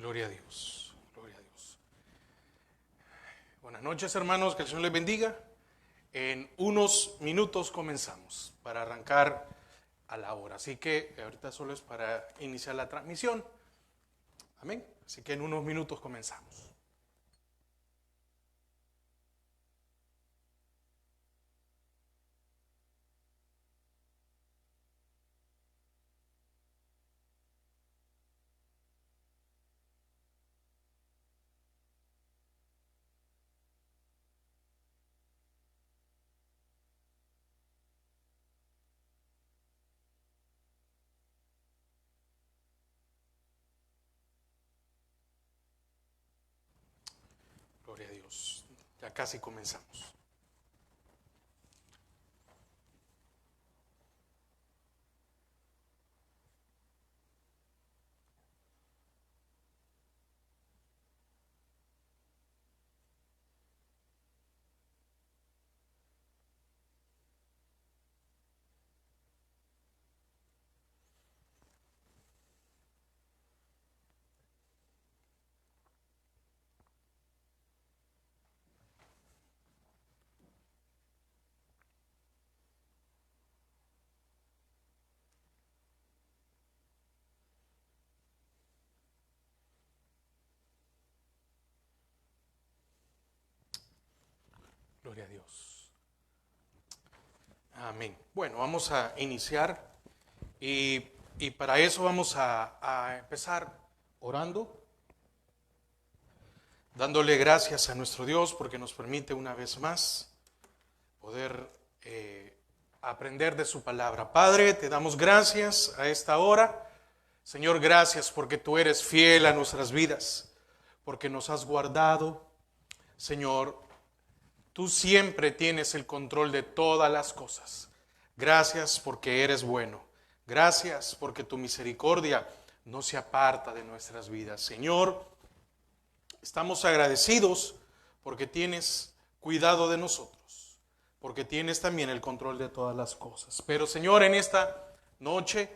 Gloria a Dios, gloria a Dios. Buenas noches, hermanos, que el Señor les bendiga. En unos minutos comenzamos para arrancar a la hora. Así que ahorita solo es para iniciar la transmisión. Amén. Así que en unos minutos comenzamos. Gloria a Dios. Ya casi comenzamos. Gloria a Dios. Amén. Bueno, vamos a iniciar y para eso vamos a empezar orando, dándole gracias a nuestro Dios porque nos permite una vez más poder aprender de su palabra. Padre, te damos gracias a esta hora. Señor, gracias porque tú eres fiel a nuestras vidas, porque nos has guardado. Señor, tú siempre tienes el control de todas las cosas. Gracias porque eres bueno. Gracias porque tu misericordia no se aparta de nuestras vidas. Señor, estamos agradecidos porque tienes cuidado de nosotros, porque tienes también el control de todas las cosas. Pero Señor, en esta noche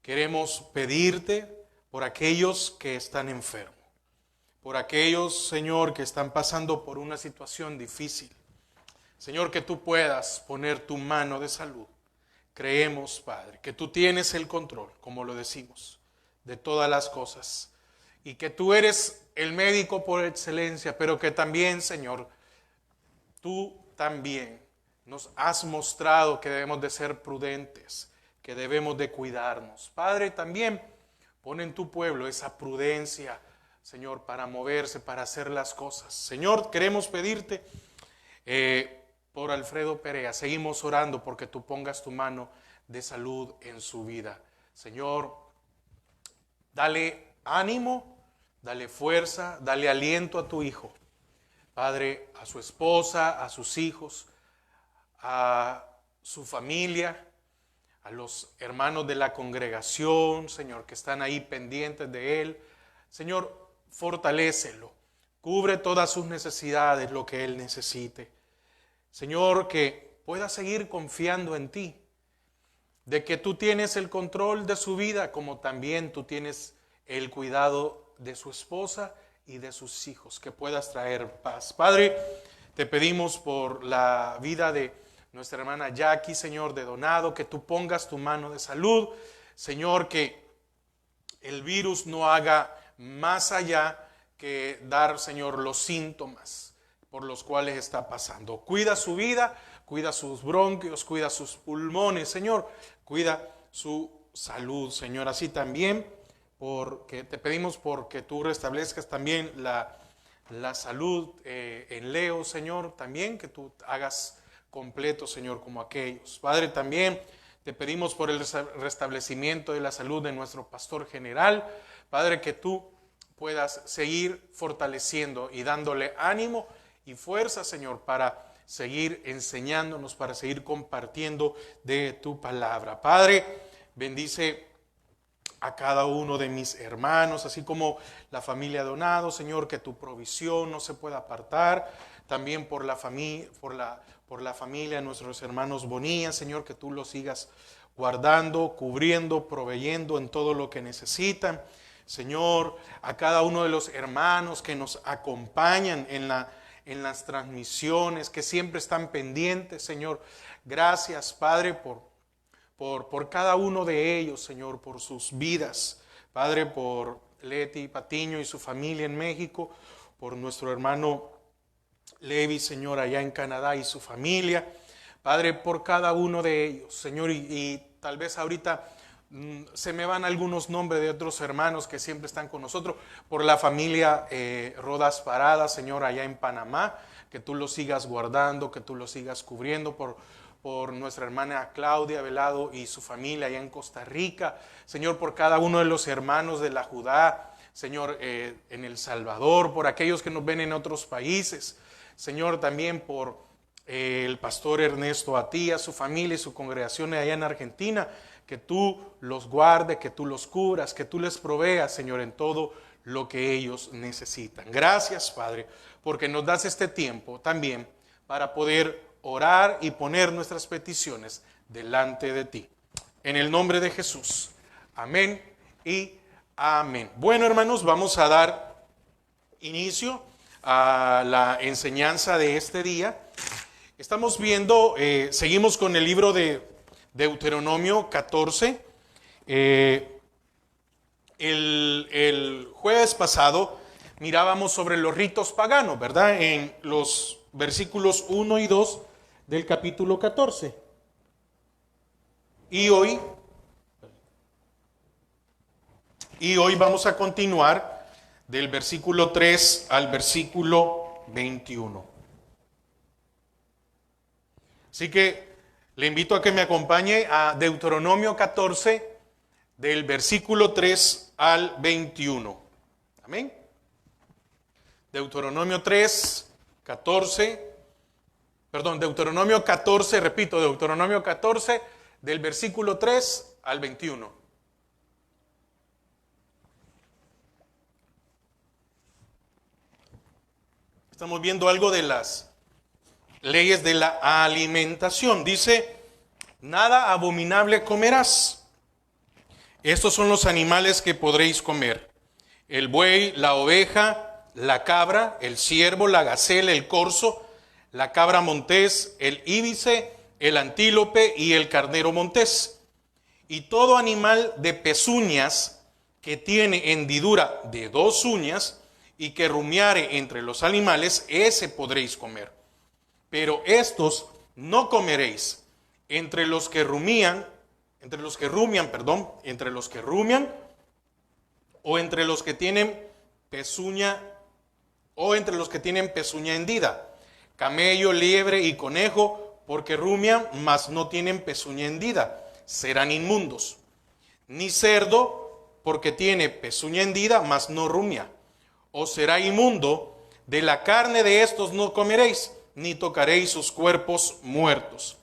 queremos pedirte por aquellos que están enfermos, por aquellos, Señor, que están pasando por una situación difícil. Señor, que tú puedas poner tu mano de salud. Creemos, Padre, que tú tienes el control, como lo decimos, de todas las cosas. Y que tú eres el médico por excelencia, pero que también, Señor, tú también nos has mostrado que debemos de ser prudentes, que debemos de cuidarnos. Padre, también pon en tu pueblo esa prudencia, Señor, para moverse, para hacer las cosas. Señor, queremos pedirte por Alfredo Perea. Seguimos orando porque tú pongas tu mano de salud en su vida. Señor, dale ánimo, dale fuerza, dale aliento a tu hijo. Padre, a su esposa, a sus hijos, a su familia, a los hermanos de la congregación, Señor, que están ahí pendientes de él. Señor, fortalécelo, cubre todas sus necesidades, lo que él necesite. Señor, que pueda seguir confiando en ti, de que tú tienes el control de su vida, como también tú tienes el cuidado de su esposa y de sus hijos, que puedas traer paz. Padre, te pedimos por la vida de nuestra hermana Jackie, Señor, de Donado, que tú pongas tu mano de salud. Señor, que el virus no haga más allá que dar, Señor, los síntomas por los cuales está pasando. Cuida su vida, cuida sus bronquios, cuida sus pulmones, Señor, cuida su salud, Señor. Así también, porque te pedimos porque tú restablezcas también la salud en Leo, Señor, también que tú hagas completo, Señor, como aquellos. Padre, también te pedimos por el restablecimiento de la salud de nuestro pastor general. Padre, que tú puedas seguir fortaleciendo y dándole ánimo y fuerza, Señor, para seguir enseñándonos, para seguir compartiendo de tu palabra. Padre, bendice a cada uno de mis hermanos, así como la familia Donado, Señor, que tu provisión no se pueda apartar. También por la familia, nuestros hermanos Bonilla, Señor, que tú los sigas guardando, cubriendo, proveyendo en todo lo que necesitan. Señor, a cada uno de los hermanos que nos acompañan en las transmisiones, que siempre están pendientes, Señor. Gracias, Padre, por cada uno de ellos, Señor, por sus vidas. Padre, por Leti Patiño y su familia en México, por nuestro hermano Levi, Señor, allá en Canadá y su familia. Padre, por cada uno de ellos, Señor, y tal vez ahorita se me van algunos nombres de otros hermanos que siempre están con nosotros, por la familia Rodas Parada, Señor, allá en Panamá, que tú los sigas guardando, que tú los sigas cubriendo, por nuestra hermana Claudia Velado y su familia allá en Costa Rica, Señor, por cada uno de los hermanos de la Judá, Señor, en El Salvador, por aquellos que nos ven en otros países, Señor, también por el pastor Ernesto Atía, su familia y su congregación allá en Argentina, que tú los guardes, que tú los cubras, que tú les proveas, Señor, en todo lo que ellos necesitan. Gracias, Padre, porque nos das este tiempo también para poder orar y poner nuestras peticiones delante de ti. En el nombre de Jesús. Amén y amén. Bueno, hermanos, vamos a dar inicio a la enseñanza de este día. Estamos viendo, seguimos con el libro de Deuteronomio 14. El jueves pasado mirábamos sobre los ritos paganos, ¿verdad? En los versículos 1 y 2 del capítulo 14. Y hoy vamos a continuar del versículo 3 al versículo 21. Así que le invito a que me acompañe a Deuteronomio 14, del versículo 3 al 21. Amén. Deuteronomio 14, repito, Deuteronomio 14, del versículo 3 al 21. Estamos viendo algo de las leyes de la alimentación. Dice, nada abominable comerás. Estos son los animales que podréis comer: el buey, la oveja, la cabra, el ciervo, la gacela, el corzo, la cabra montés, el íbice, el antílope y el carnero montés. Y todo animal de pezuñas que tiene hendidura de 2 uñas y que rumiare entre los animales, ese podréis comer. Pero estos no comeréis: entre los que rumian, o entre los que tienen pezuña hendida, camello, liebre y conejo, porque rumian, mas no tienen pezuña hendida, serán inmundos. Ni cerdo, porque tiene pezuña hendida, mas no rumia, os será inmundo. De la carne de estos no comeréis, ni tocaréis sus cuerpos muertos.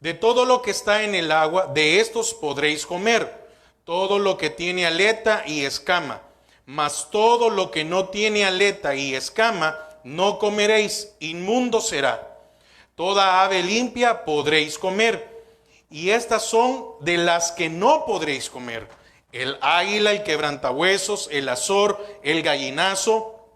De todo lo que está en el agua, de estos podréis comer, todo lo que tiene aleta y escama, mas todo lo que no tiene aleta y escama no comeréis, inmundo será. Toda ave limpia podréis comer, y estas son de las que no podréis comer: el águila, el quebrantahuesos, el azor, el gallinazo,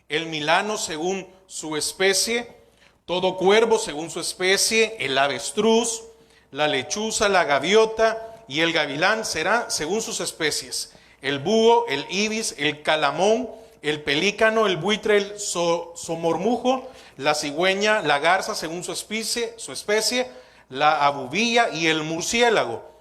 el milano según su especie, todo cuervo según su especie, el avestruz, la lechuza, la gaviota y el gavilán será según sus especies, el búho, el ibis, el calamón, el pelícano, el buitre, el somormujo, la cigüeña, la garza según su especie, la abubilla y el murciélago.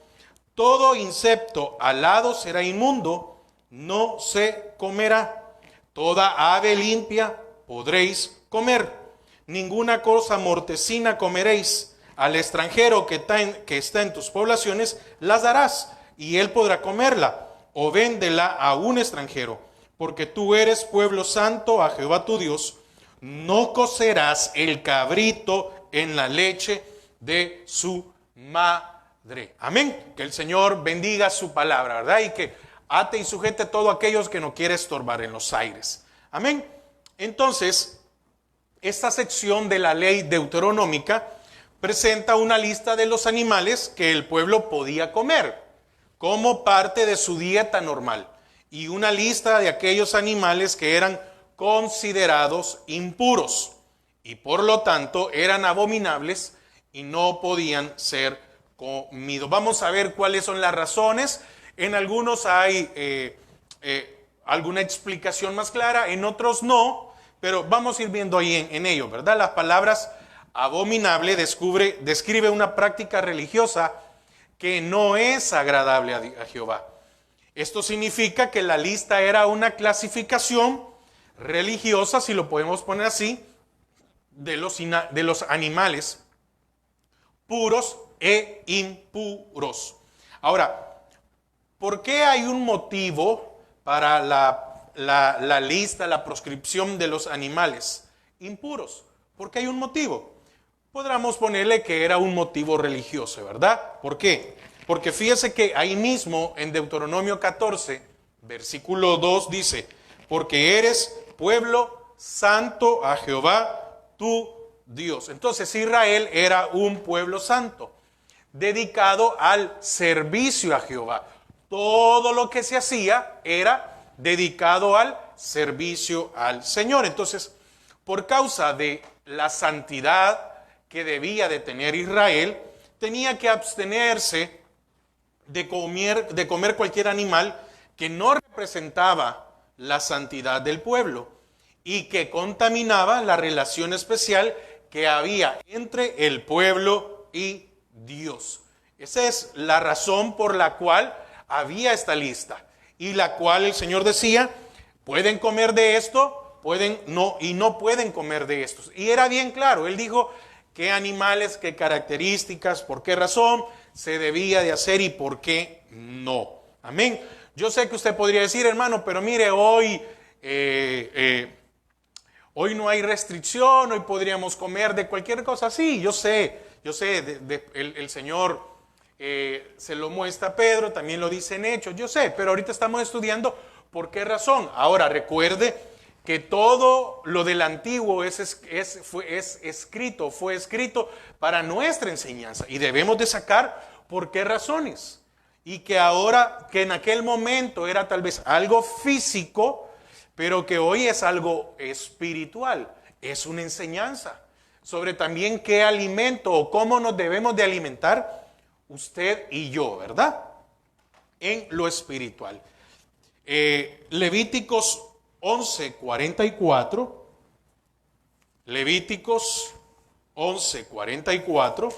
Todo insecto alado será inmundo, no se comerá. Toda ave limpia podréis comer. Ninguna cosa mortecina comeréis. Al extranjero que está en tus poblaciones las darás, y él podrá comerla, o véndela a un extranjero, porque tú eres pueblo santo a Jehová tu Dios. No cocerás el cabrito en la leche de su madre. Amén. Que el Señor bendiga su palabra, ¿verdad? Y que ate y sujete a todos aquellos que no quiere estorbar en los aires. Amén. Entonces, esta sección de la ley deuteronómica presenta una lista de los animales que el pueblo podía comer como parte de su dieta normal. y una lista de aquellos animales que eran considerados impuros y por lo tanto eran abominables y no podían ser comidos. Vamos a ver cuáles son las razones. En algunos hay alguna explicación más clara, en otros no, pero vamos a ir viendo ahí en ello, ¿verdad? Las palabras abominable describe una práctica religiosa que no es agradable a Jehová. Esto significa que la lista era una clasificación religiosa, si lo podemos poner así, de los animales puros e impuros. Ahora, ¿por qué hay un motivo para la lista, la proscripción de los animales impuros? ¿Por qué hay un motivo? Podríamos ponerle que era un motivo religioso, ¿verdad? ¿Por qué? Porque fíjese que ahí mismo en Deuteronomio 14, versículo 2 dice, porque eres pueblo santo a Jehová tu Dios. Entonces Israel era un pueblo santo, dedicado al servicio a Jehová. Todo lo que se hacía era dedicado al servicio al Señor. Entonces, por causa de la santidad que debía de tener Israel, tenía que abstenerse de comer cualquier animal que no representaba la santidad del pueblo y que contaminaba la relación especial que había entre el pueblo y Dios. Esa es la razón por la cual había esta lista y la cual el Señor decía, pueden comer de esto, pueden no, y no pueden comer de estos. Y era bien claro, Él dijo qué animales, qué características, por qué razón se debía de hacer y por qué no. Amén. Yo sé que usted podría decir, hermano, pero mire, hoy no hay restricción, hoy podríamos comer de cualquier cosa. Sí, yo sé, el Señor se lo muestra a Pedro, también lo dice en Hechos, yo sé, pero ahorita estamos estudiando por qué razón. Ahora, recuerde que todo lo del antiguo fue escrito para nuestra enseñanza y debemos de sacar por qué razones. Y que ahora, que en aquel momento era tal vez algo físico, pero que hoy es algo espiritual, es una enseñanza sobre también qué alimento o cómo nos debemos de alimentar usted y yo, ¿verdad? En lo espiritual. Levíticos 11:44, Levíticos 11:44,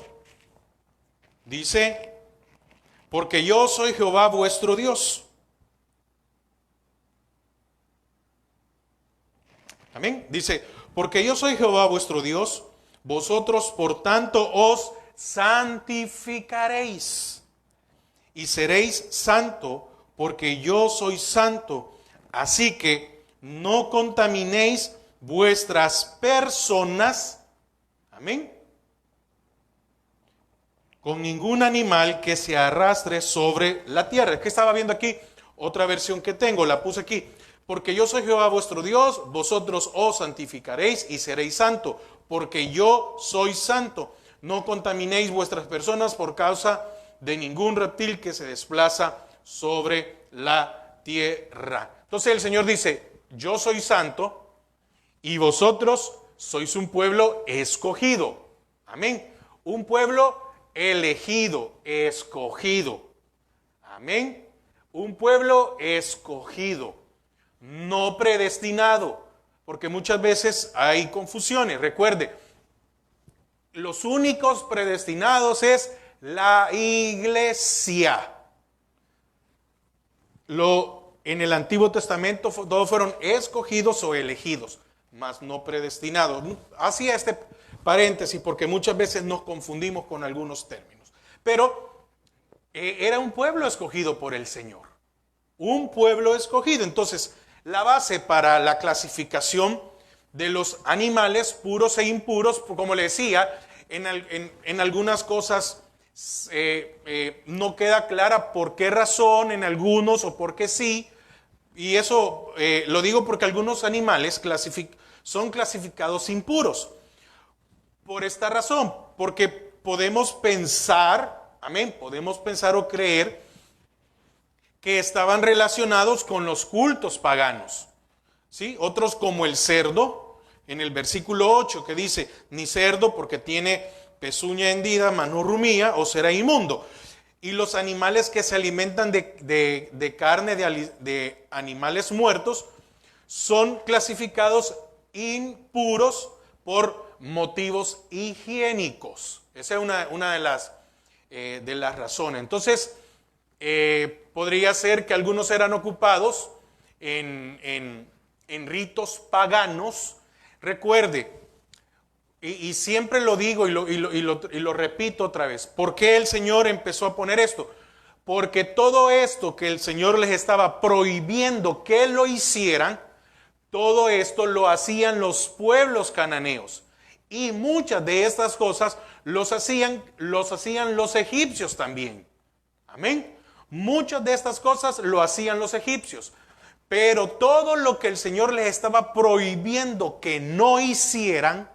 dice, porque yo soy Jehová vuestro Dios. Amén. Dice, porque yo soy Jehová vuestro Dios, vosotros por tanto os santificaréis y seréis santo, porque yo soy santo. Así que no contaminéis vuestras personas, amén, con ningún animal que se arrastre sobre la tierra. Es que estaba viendo aquí otra versión que tengo, la puse aquí. Porque yo soy Jehová vuestro Dios, vosotros os santificaréis y seréis santo, porque yo soy santo. No contaminéis vuestras personas por causa de ningún reptil que se desplaza sobre la tierra. Entonces el Señor dice, yo soy santo y vosotros sois un pueblo escogido. Amén. Un pueblo elegido, escogido. Amén. Un pueblo escogido, no predestinado, porque muchas veces hay confusiones. Recuerde, los únicos predestinados es la iglesia. En el Antiguo Testamento todos fueron escogidos o elegidos, mas no predestinados. Hacía este paréntesis porque muchas veces nos confundimos con algunos términos. Pero era un pueblo escogido por el Señor. Un pueblo escogido. Entonces, la base para la clasificación de los animales puros e impuros, como le decía, en algunas cosas no queda clara por qué razón, en algunos o por qué sí. Y eso lo digo porque algunos animales son clasificados impuros. Por esta razón, porque podemos pensar, amén, podemos pensar o creer que estaban relacionados con los cultos paganos, ¿sí? Otros como el cerdo, en el versículo 8, que dice, ni cerdo porque tiene pezuña hendida, mas no rumía, o será inmundo. Y los animales que se alimentan de carne de animales muertos son clasificados impuros por motivos higiénicos. Esa es una de las razones. Entonces, podría ser que algunos eran ocupados en ritos paganos. Recuerde, y siempre lo digo y lo repito otra vez, ¿por qué el Señor empezó a poner esto? Porque todo esto que el Señor les estaba prohibiendo que lo hicieran, todo esto lo hacían los pueblos cananeos. Y muchas de estas cosas los hacían los egipcios también. Amén. Muchas de estas cosas lo hacían los egipcios. Pero todo lo que el Señor les estaba prohibiendo que no hicieran,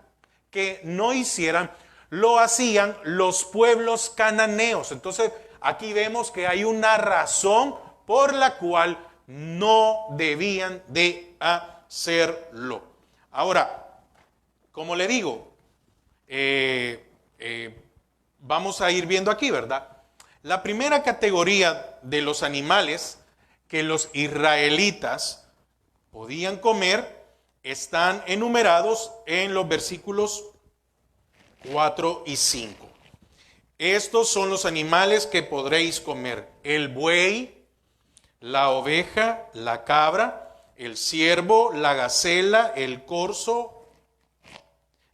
lo hacían los pueblos cananeos. Entonces, aquí vemos que hay una razón por la cual no debían de hacerlo. Ahora, como le digo, vamos a ir viendo aquí, ¿verdad? La primera categoría de los animales que los israelitas podían comer están enumerados en los versículos 4 y 5. Estos son los animales que podréis comer: el buey, la oveja, la cabra, el ciervo, la gacela, el corzo,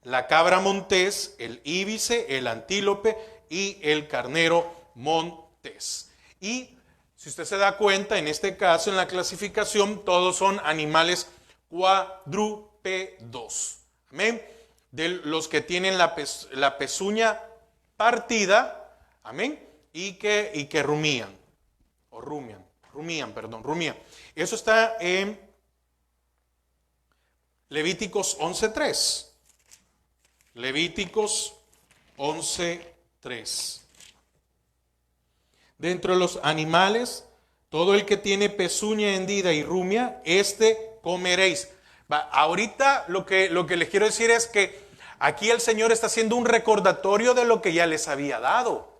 la cabra montés, el íbice, el antílope y el carnero montés. Y si usted se da cuenta, en este caso, en la clasificación, todos son animales cuadrúpedos. Amén. De los que tienen la pezuña partida, amén, y que rumían. Eso está en Levíticos 11:3. Levíticos 11:3. Dentro de los animales, todo el que tiene pezuña hendida y rumia, comeréis. Ahorita lo que les quiero decir es que aquí el Señor está haciendo un recordatorio de lo que ya les había dado.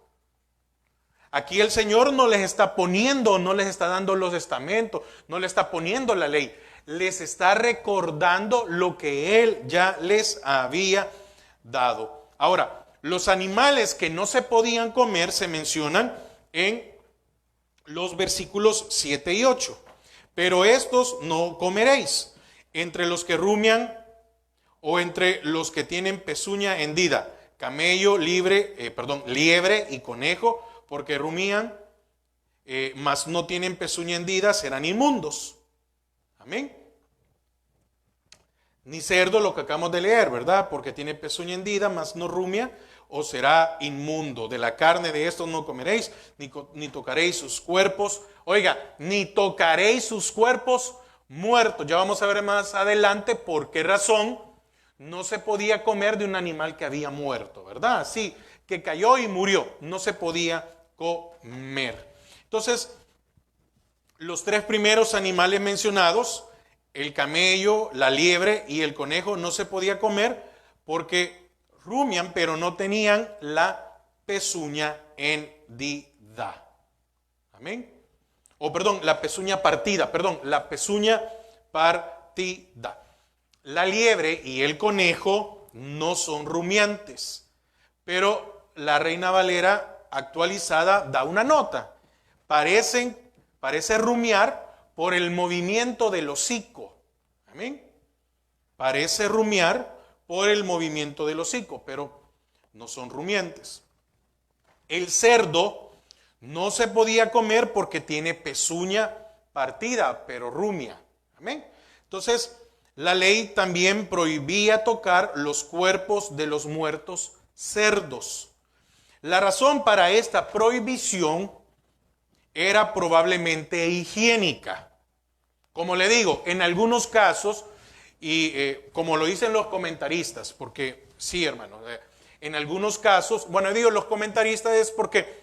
Aquí el Señor no les está poniendo, no les está dando los estamentos, no les está poniendo la ley. Les está recordando lo que Él ya les había dado. Ahora, los animales que no se podían comer se mencionan en los versículos 7 y 8. Pero estos no comeréis: entre los que rumian o entre los que tienen pezuña hendida, camello, liebre y conejo, porque rumían, mas no tienen pezuña hendida, serán inmundos. Amén. Ni cerdo, lo que acabamos de leer, ¿verdad? Porque tiene pezuña hendida, mas no rumia, o será inmundo. De la carne de estos no comeréis, ni tocaréis sus cuerpos. Oiga, ni tocaréis sus cuerpos muertos. Ya vamos a ver más adelante por qué razón no se podía comer de un animal que había muerto, ¿verdad? Sí, que cayó y murió, no se podía comer. Entonces, los tres primeros animales mencionados, el camello, la liebre y el conejo, no se podía comer porque rumían, pero no tenían la pezuña hendida. Amén. La pezuña partida, la pezuña partida. La liebre y el conejo no son rumiantes, pero la Reina Valera actualizada da una nota. Parece rumiar por el movimiento del hocico. Amén. Parece rumiar por el movimiento del hocico, pero no son rumiantes. El cerdo no se podía comer porque tiene pezuña partida, pero rumia. Amén. Entonces, la ley también prohibía tocar los cuerpos de los muertos cerdos. La razón para esta prohibición era probablemente higiénica. Como le digo, en algunos casos, y como lo dicen los comentaristas, porque sí, hermano, en algunos casos, bueno, digo los comentaristas es porque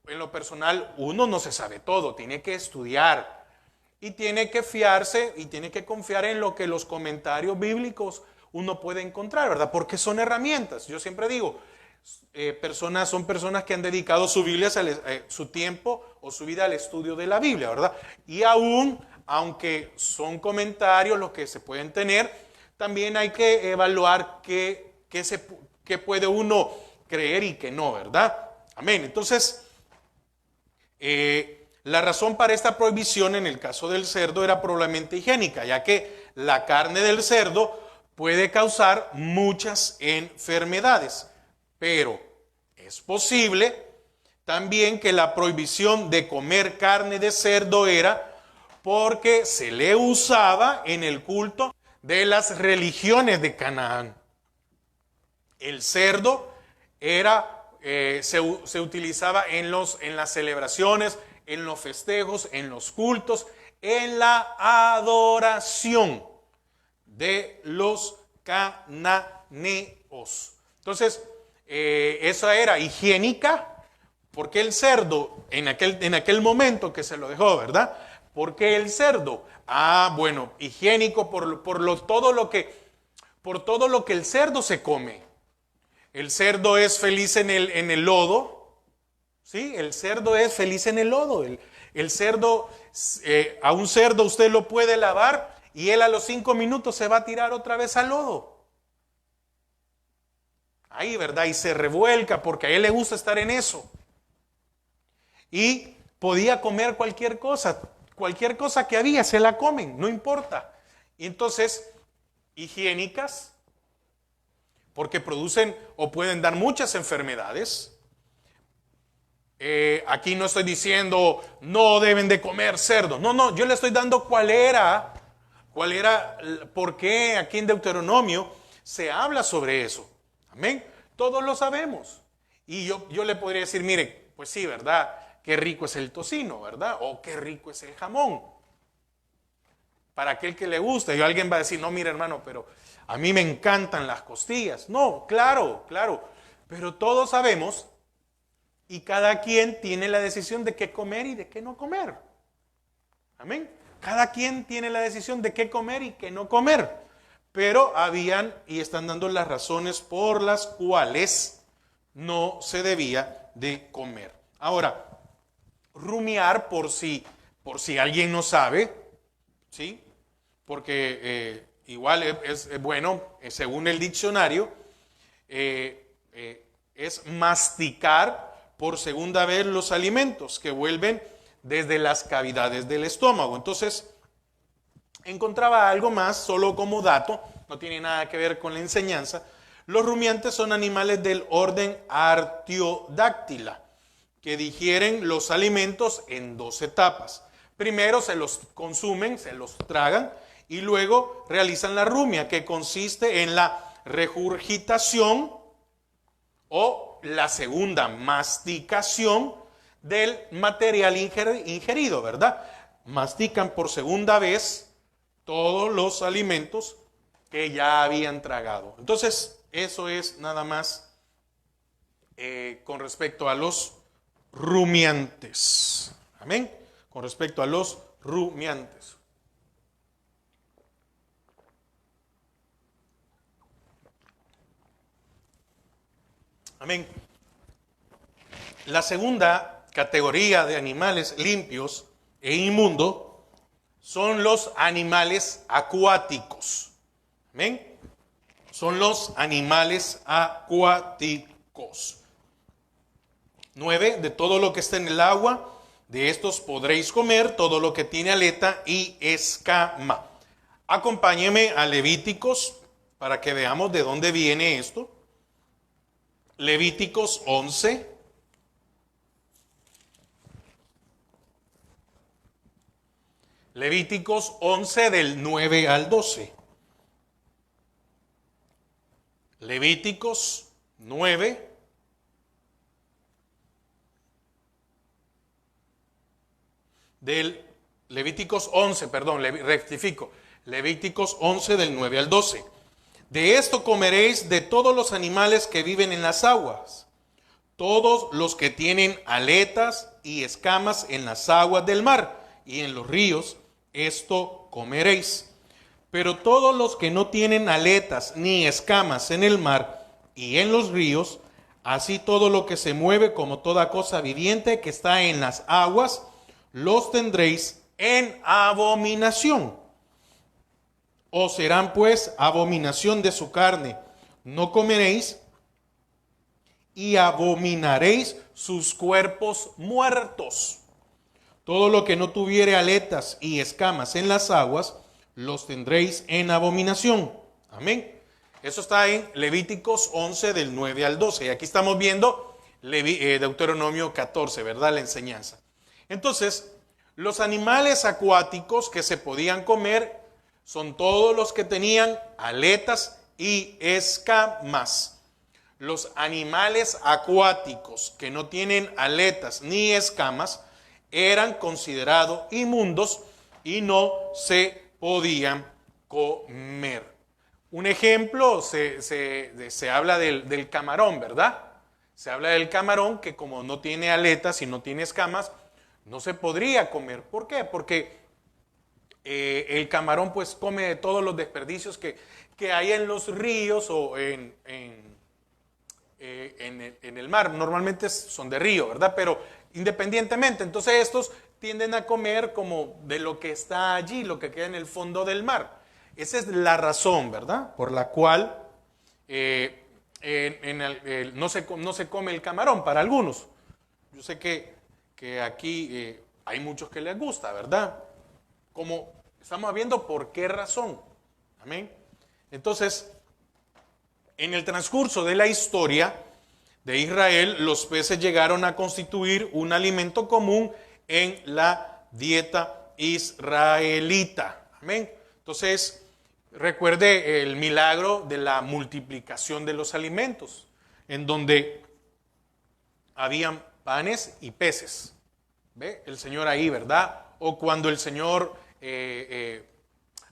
en lo personal, uno no se sabe todo, tiene que estudiar y tiene que fiarse y tiene que confiar en lo que los comentarios bíblicos uno puede encontrar, ¿verdad? Porque son herramientas. Yo siempre digo, son personas que han dedicado su Biblia, su tiempo o su vida al estudio de la Biblia, ¿verdad? Y aún, aunque son comentarios los que se pueden tener, también hay que evaluar qué puede uno creer y qué no, ¿verdad? Amén. Entonces, la razón para esta prohibición en el caso del cerdo era probablemente higiénica, ya que la carne del cerdo puede causar muchas enfermedades. Pero es posible también que la prohibición de comer carne de cerdo era porque se le usaba en el culto de las religiones de Canaán. El cerdo se utilizaba en las celebraciones, en los festejos, en los cultos, en la adoración de los cananeos. Entonces, esa era higiénica, porque el cerdo, en aquel momento que se lo dejó, ¿verdad? Porque el cerdo, bueno, higiénico por todo lo que el cerdo se come. El cerdo es feliz en el lodo, ¿sí? El cerdo es feliz en el lodo. El cerdo, a un cerdo usted lo puede lavar y él a los 5 minutos se va a tirar otra vez al lodo. Ahí, ¿verdad? Y se revuelca porque a él le gusta estar en eso. Y podía comer cualquier cosa que había, se la comen, no importa. Y entonces, higiénicas, porque producen o pueden dar muchas enfermedades. Aquí no estoy diciendo no deben de comer cerdo. No, yo le estoy dando cuál era, por qué aquí en Deuteronomio se habla sobre eso. Amén. Todos lo sabemos. Y yo le podría decir, mire, pues sí, ¿verdad? Qué rico es el tocino, ¿verdad? O qué rico es el jamón. Para aquel que le gusta. Y alguien va a decir, no, mire hermano, pero a mí me encantan las costillas. No, claro. Pero todos sabemos y cada quien tiene la decisión de qué comer y de qué no comer. Amén. Cada quien tiene la decisión de qué comer y qué no comer. Pero habían y están dando las razones por las cuales no se debía de comer. Ahora, rumiar por si alguien no sabe, ¿sí? Porque igual es bueno, según el diccionario, es masticar por segunda vez los alimentos que vuelven desde las cavidades del estómago. Entonces, encontraba algo más, solo como dato, no tiene nada que ver con la enseñanza. Los rumiantes son animales del orden Artiodáctila, que digieren los alimentos en 2 etapas. Primero se los consumen, se los tragan, y luego realizan la rumia, que consiste en la regurgitación o la segunda masticación del material ingerido, ¿verdad? Mastican por segunda vez todos los alimentos que ya habían tragado. Entonces, eso es nada más con respecto a los rumiantes. Amén. Con respecto a los rumiantes. Amén. La segunda categoría de animales limpios e inmundos son los animales acuáticos. Amén. Son los animales acuáticos. 9. De todo lo que está en el agua, de estos podréis comer todo lo que tiene aleta y escama. Acompáñeme a Levíticos para que veamos de dónde viene esto. Levíticos 11. Levíticos 11 del 9 al 12. Levíticos 9. Levíticos 11, perdón, rectifico. Levíticos 11 del 9 al 12. De esto comeréis de todos los animales que viven en las aguas. todos los que tienen aletas y escamas en las aguas del mar y en los ríos, esto comeréis. Pero todos los que no tienen aletas ni escamas en el mar y en los ríos, así todo lo que se mueve como toda cosa viviente que está en las aguas, los tendréis en abominación. Os serán pues abominación de su carne. No comeréis y abominaréis sus cuerpos muertos. Todo lo que no tuviere aletas y escamas en las aguas, los tendréis en abominación. Amén. Eso está en Levíticos 11 del 9 al 12. Y aquí estamos viendo Deuteronomio 14, ¿verdad? La enseñanza. Entonces, los animales acuáticos que se podían comer son todos los que tenían aletas y escamas. Los animales acuáticos que no tienen aletas ni escamas eran considerados inmundos y no se podían comer. Un ejemplo, se habla del camarón, ¿verdad? Se habla del camarón que como no tiene aletas y no tiene escamas, no se podría comer. ¿Por qué? Porque el camarón pues come de todos los desperdicios que hay en los ríos o en el mar. Normalmente son de río, ¿verdad? Pero independientemente, entonces estos tienden a comer como de lo que está allí, lo que queda en el fondo del mar. Esa es la razón, ¿verdad? Por la cual no se come el camarón para algunos. Yo sé que aquí hay muchos que les gusta, ¿verdad? Como estamos viendo por qué razón. Amén. Entonces, en el transcurso de la historia de Israel, los peces llegaron a constituir un alimento común en la dieta israelita. Amén. Entonces, recuerde el milagro de la multiplicación de los alimentos, en donde habían panes y peces. ¿Ve? El Señor ahí, ¿verdad? O cuando el Señor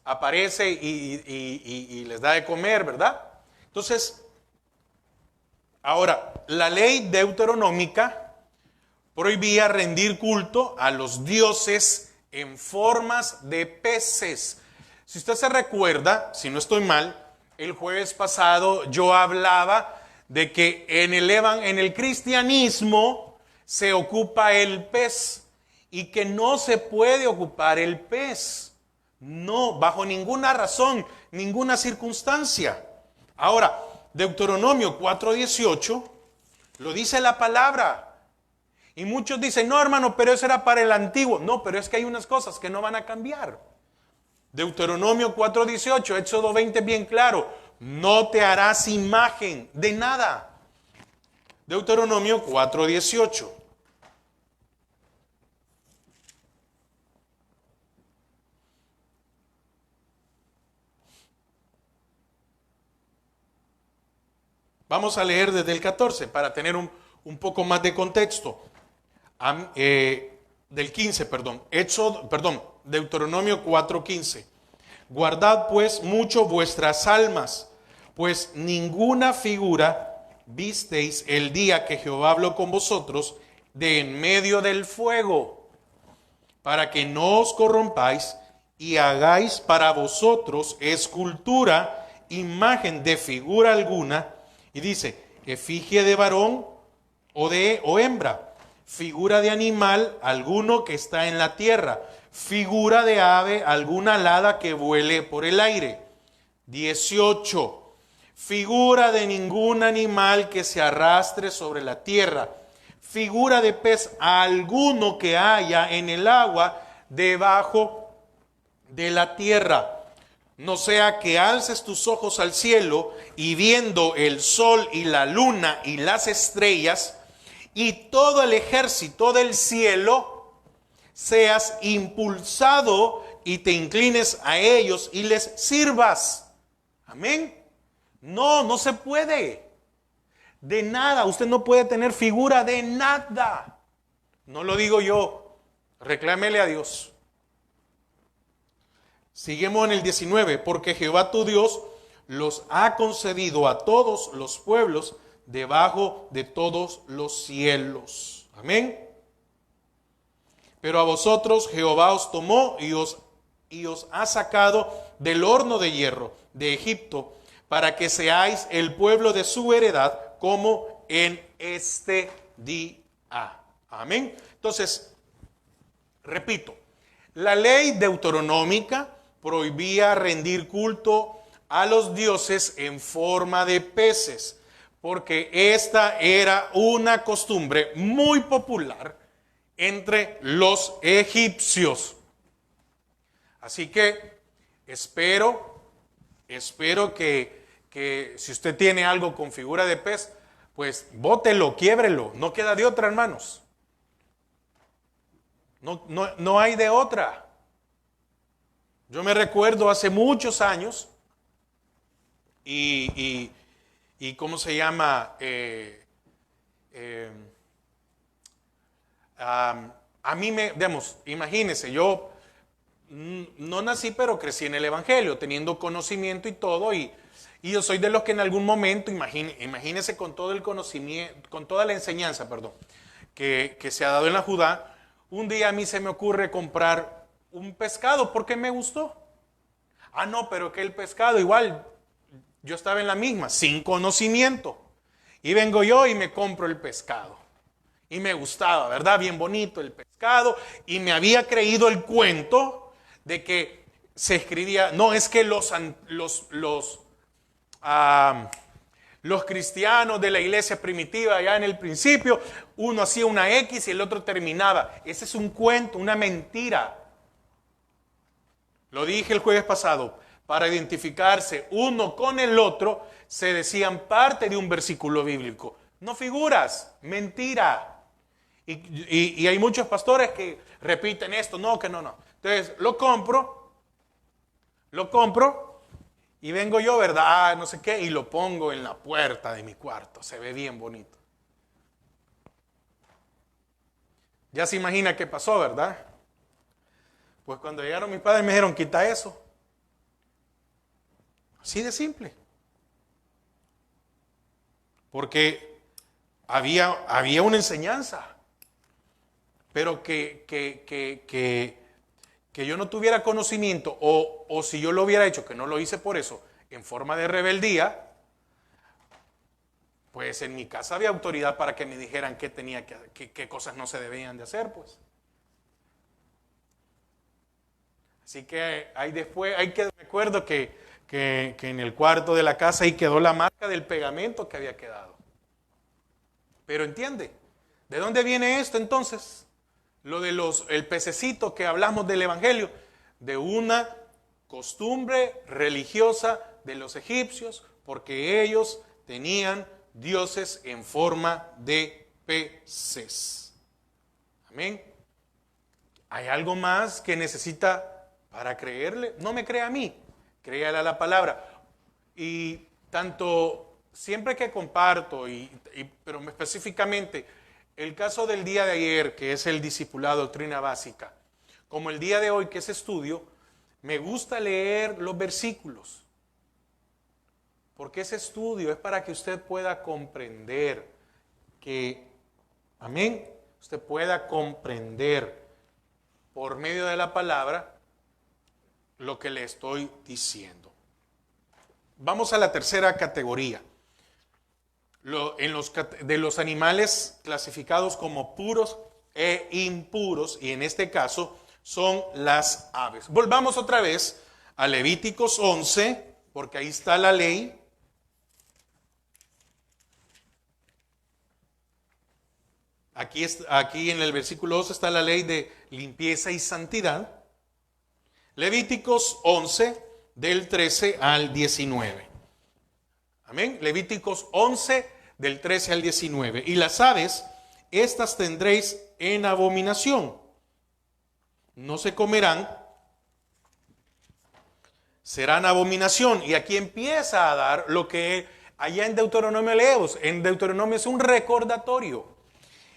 aparece y les da de comer, ¿verdad? Entonces, ahora, la ley deuteronómica prohibía rendir culto a los dioses en formas de peces. Si usted se recuerda, si no estoy mal, el jueves pasado yo hablaba de que en el cristianismo se ocupa el pez y que no se puede ocupar el pez. No, bajo ninguna razón, ninguna circunstancia. Ahora, Deuteronomio 4:18 lo dice la palabra. Y muchos dicen, no hermano, pero eso era para el antiguo. No, pero es que hay unas cosas que no van a cambiar. Deuteronomio 4:18, Éxodo 20 bien claro, no te harás imagen de nada. Deuteronomio 4:18. Vamos a leer desde el 14 para tener un poco más de contexto. Del 15, Deuteronomio 4:15. Guardad pues mucho vuestras almas, pues ninguna figura visteis el día que Jehová habló con vosotros de en medio del fuego, para que no os corrompáis y hagáis para vosotros escultura, imagen de figura alguna. Y dice, efigie de varón o hembra, figura de animal alguno que está en la tierra, figura de ave alguna alada que vuele por el aire. 18. Figura de ningún animal que se arrastre sobre la tierra, figura de pez alguno que haya en el agua debajo de la tierra. No sea que alces tus ojos al cielo y viendo el sol y la luna y las estrellas y todo el ejército del cielo, seas impulsado y te inclines a ellos y les sirvas. Amén. No se puede. De nada, usted no puede tener figura de nada. No lo digo yo, reclámele a Dios. Seguimos en el 19, porque Jehová tu Dios los ha concedido a todos los pueblos debajo de todos los cielos. Amén. Pero a vosotros Jehová os tomó y os ha sacado del horno de hierro de Egipto, para que seáis el pueblo de su heredad, como en este día. Amén. Entonces, repito, la ley deuteronómica prohibía rendir culto a los dioses en forma de peces, porque esta era una costumbre muy popular entre los egipcios. Así que espero que si usted tiene algo con figura de pez, pues bótelo, quiébrelo, no queda de otra, hermanos. No hay de otra. Yo me recuerdo hace muchos años y ¿cómo se llama? A mí digamos, imagínense, yo no nací, pero crecí en el Evangelio, teniendo conocimiento y todo, y yo soy de los que en algún momento, imagínense con todo el conocimiento, con toda la enseñanza, que se ha dado en la Judá, un día a mí se me ocurre comprar un pescado porque me gustó. No, pero que el pescado igual, yo estaba en la misma, sin conocimiento. Y vengo yo y me compro el pescado. Y me gustaba, ¿verdad? Bien bonito el pescado. Y me había creído el cuento de que se escribía, no, es que los cristianos de la iglesia primitiva, ya en el principio, uno hacía una X y el otro terminaba. Ese es un cuento, una mentira. Lo dije el jueves pasado, para identificarse uno con el otro, se decían parte de un versículo bíblico. No figuras, mentira. Y hay muchos pastores que repiten esto, no, que no. Entonces, lo compro, y vengo yo, ¿verdad? No sé qué, y lo pongo en la puerta de mi cuarto. Se ve bien bonito. Ya se imagina qué pasó, ¿verdad? Pues cuando llegaron mis padres me dijeron, quita eso. Así de simple. Porque había una enseñanza. Pero que yo no tuviera conocimiento, o si yo lo hubiera hecho, que no lo hice por eso, en forma de rebeldía, pues en mi casa había autoridad para que me dijeran qué cosas no se debían de hacer, pues. Así que me acuerdo que en el cuarto de la casa ahí quedó la marca del pegamento que había quedado. Pero entiende, ¿de dónde viene esto entonces? Lo de el pececito que hablamos del Evangelio, de una costumbre religiosa de los egipcios, porque ellos tenían dioses en forma de peces. Amén. ¿Hay algo más que necesita para creerle? No me crea a mí, créale a la palabra. Y tanto, siempre que comparto, pero específicamente, el caso del día de ayer, que es el discipulado, doctrina básica, como el día de hoy, que es estudio, me gusta leer los versículos. Porque ese estudio es para que usted pueda comprender amén, usted pueda comprender por medio de la palabra lo que le estoy diciendo. Vamos a la tercera categoría. De los animales clasificados como puros e impuros, y en este caso son las aves. Volvamos otra vez a Levíticos 11, porque ahí está la ley. Aquí en el versículo 12 está la ley de limpieza y santidad. Levíticos 11, del 13 al 19. Amén. Levíticos 11, del 13 al 19. Y las aves, estas tendréis en abominación. No se comerán, serán abominación. Y aquí empieza a dar lo que allá en Deuteronomio leemos. En Deuteronomio es un recordatorio.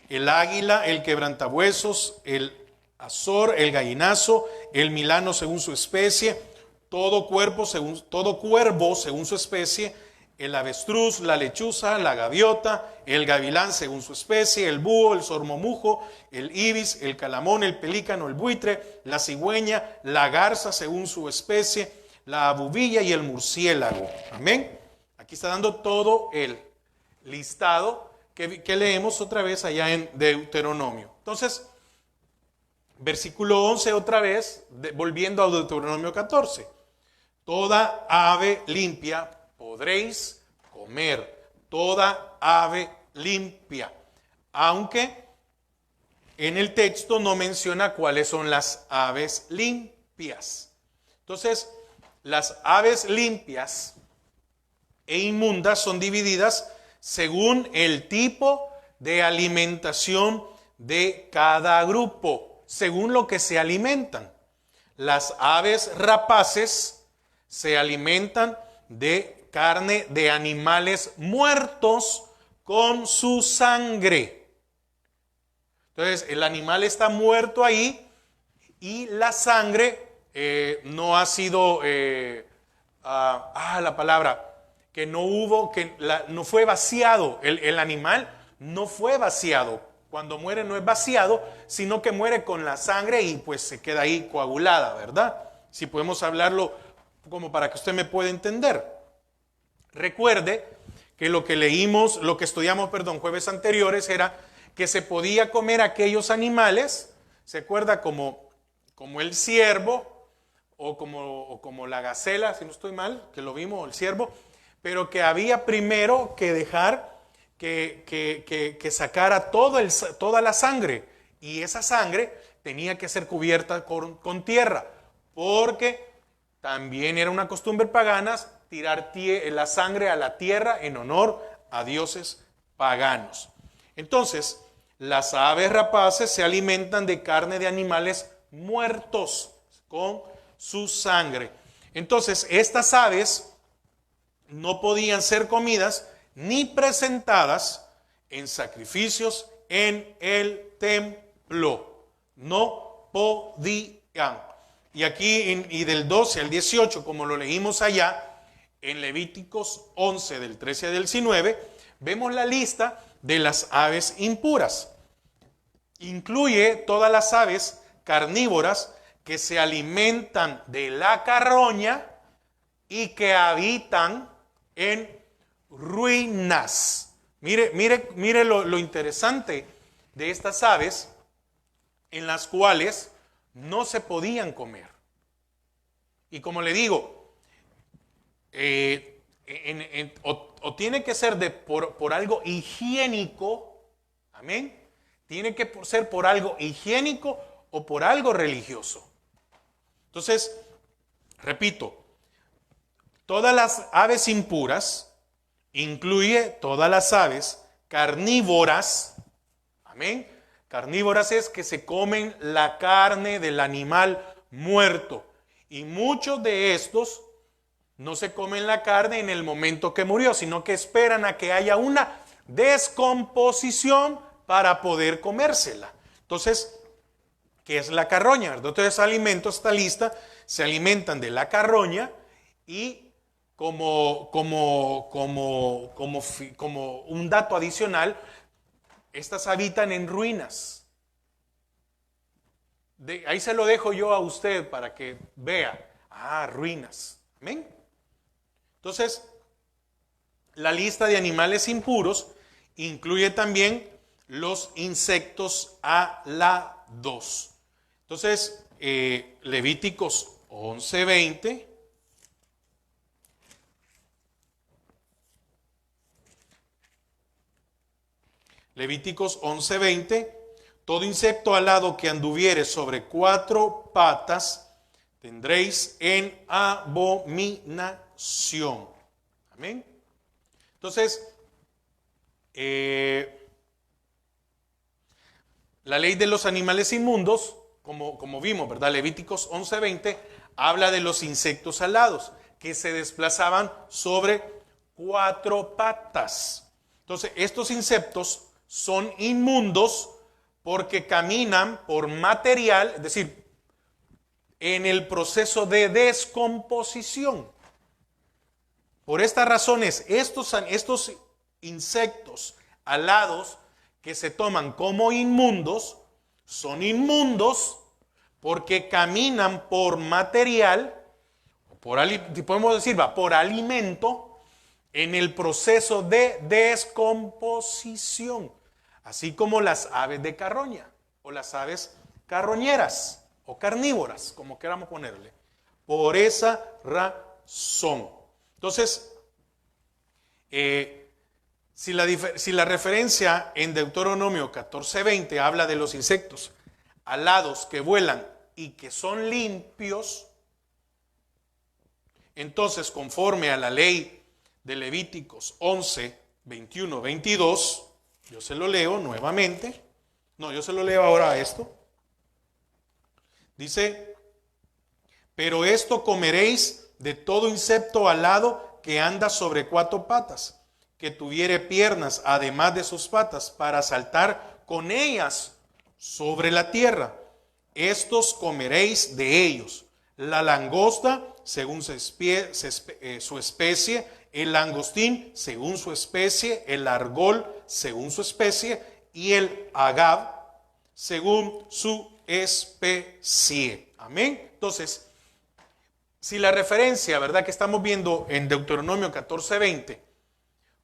El águila, el quebrantahuesos, el azor, el gallinazo, el milano según su especie, todo cuervo según su especie, el avestruz, la lechuza, la gaviota, el gavilán según su especie, el búho, el sormomujo, el ibis, el calamón, el pelícano, el buitre, la cigüeña, la garza según su especie, la abubilla y el murciélago. Amén. Aquí está dando todo el listado que leemos otra vez allá en Deuteronomio. Entonces, versículo 11 otra vez, volviendo a Deuteronomio 14. Toda ave limpia podréis comer, toda ave limpia, aunque en el texto no menciona cuáles son las aves limpias. Entonces, las aves limpias e inmundas son divididas según el tipo de alimentación de cada grupo, según lo que se alimentan. Las aves rapaces se alimentan de carne de animales muertos con su sangre. Entonces, el animal está muerto ahí y la sangre no ha sido, la palabra, que no hubo, no fue vaciado. El animal no fue vaciado. Cuando muere no es vaciado, sino que muere con la sangre y pues se queda ahí coagulada, ¿verdad? Si podemos hablarlo como para que usted me pueda entender. Recuerde que lo que leímos, lo que estudiamos, jueves anteriores era que se podía comer aquellos animales, ¿se acuerda? Como el ciervo o como la gacela, si no estoy mal, que lo vimos, el ciervo, pero que había primero que dejar que sacara toda la sangre, y esa sangre tenía que ser cubierta con tierra, porque también era una costumbre pagana tirar la sangre a la tierra en honor a dioses paganos. Entonces, las aves rapaces se alimentan de carne de animales muertos con su sangre. Entonces, estas aves no podían ser comidas ni presentadas en sacrificios en el templo. No podían. Y aquí, y del 12 al 18, como lo leímos allá, en Levíticos 11, del 13 al 19, vemos la lista de las aves impuras. Incluye todas las aves carnívoras que se alimentan de la carroña y que habitan en ruinas. Mire lo interesante de estas aves, en las cuales no se podían comer. Y como le digo, o tiene que ser por algo higiénico, amén, tiene que ser por algo higiénico o por algo religioso. Entonces, repito, todas las aves impuras incluye todas las aves carnívoras, amén. Carnívoras es que se comen la carne del animal muerto, y muchos de estos no se comen la carne en el momento que murió, sino que esperan a que haya una descomposición para poder comérsela. Entonces, ¿qué es la carroña? Entonces, alimentos, esta lista, se alimentan de la carroña, y como un dato adicional, estas habitan en ruinas. Ahí se lo dejo yo a usted para que vea. Ruinas. ¿Amén? Entonces, la lista de animales impuros incluye también los insectos alados. Entonces, Levíticos 11:20. Levíticos 11:20. Todo insecto alado que anduviere sobre 4 patas tendréis en abominación. Amén. Entonces, la ley de los animales inmundos, como vimos, ¿verdad? Levíticos 11:20 habla de los insectos alados que se desplazaban sobre 4 patas. Entonces, estos insectos son inmundos porque caminan por material, es decir, en el proceso de descomposición. Por estas razones, estos insectos alados que se toman como inmundos, son inmundos porque caminan por material, podemos decir, por alimento, en el proceso de descomposición, así como las aves de carroña o las aves carroñeras o carnívoras, como queramos ponerle. Por esa razón. Entonces, si la referencia en Deuteronomio 14:20 habla de los insectos alados que vuelan y que son limpios, entonces conforme a la ley de Levíticos 11, 21, 22, yo se lo leo nuevamente. No, yo se lo leo ahora a esto. Dice: pero esto comeréis de todo insecto alado que anda sobre 4 patas, que tuviere piernas además de sus patas, para saltar con ellas sobre la tierra. Estos comeréis de ellos: la langosta según su especie, el langostín según su especie, el argol según su especie y el agave según su especie. Amén. Entonces, si la referencia, ¿verdad?, que estamos viendo en Deuteronomio 14:20